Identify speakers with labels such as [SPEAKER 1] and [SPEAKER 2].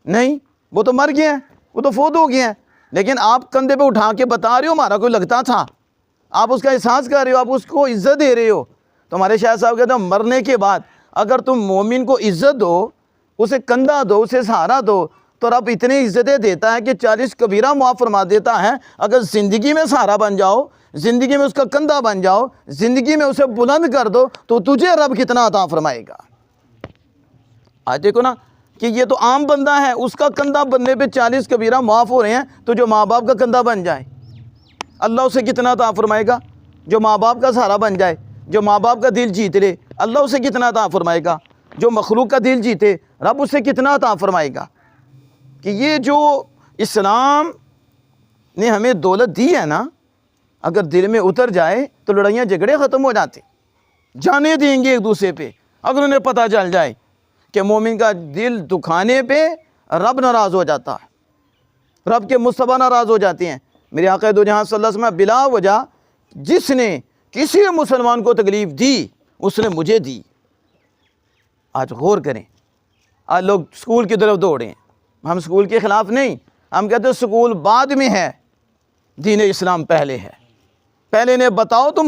[SPEAKER 1] نہیں، وہ تو مر گئے ہیں، وہ تو فوت ہو گئے ہیں، لیکن آپ کندھے پہ اٹھا کے بتا رہے ہو ہمارا کوئی لگتا تھا، آپ اس کا احساس کر رہے ہو، آپ اس کو عزت دے رہے ہو۔ تو ہمارے شاہ صاحب کہتے ہیں مرنے کے بعد اگر تم مومن کو عزت دو، اسے کندھا دو، اسے سہارا دو، تو رب اتنی عزتیں دیتا ہے کہ 40 کبیرہ معاف فرما دیتا ہے۔ اگر زندگی میں سہارا بن جاؤ، زندگی میں اس کا کندھا بن جاؤ، زندگی میں اسے بلند کر دو، تو تجھے رب کتنا عطا فرمائے گا۔ آج دیکھو نا کہ یہ تو عام بندہ ہے، اس کا کندھا بننے پہ 40 کبیرہ معاف ہو رہے ہیں، تو جو ماں باپ کا کندھا بن جائے اللہ اسے کتنا عطا فرمائے گا۔ جو ماں باپ کا سہارا بن جائے، جو ماں باپ کا دل جیت لے، اللہ اسے کتنا عطا فرمائے گا۔ جو مخلوق کا دل جیتے، رب اسے کتنا عطا فرمائے گا۔ کہ یہ جو اسلام نے ہمیں دولت دی ہے نا، اگر دل میں اتر جائے تو لڑائیاں جھگڑے ختم ہو جاتے، جانے دیں گے ایک دوسرے پہ۔ اگر انہیں پتہ چل جائے کہ مومن کا دل دکھانے پہ رب ناراض ہو جاتا ہے، رب کے مصطفیٰ ناراض ہو جاتے ہیں۔ میرے آقا دو جہاں صلی اللہ علیہ وسلم بلا وجہ جس نے کسی مسلمان کو تکلیف دی اس نے مجھے دی۔ آج غور کریں، آج لوگ سکول کی طرف دوڑیں۔ ہم سکول کے خلاف نہیں، ہم کہتے ہیں سکول بعد میں ہے، دین اسلام پہلے ہے۔ پہلے انہیں بتاؤ تو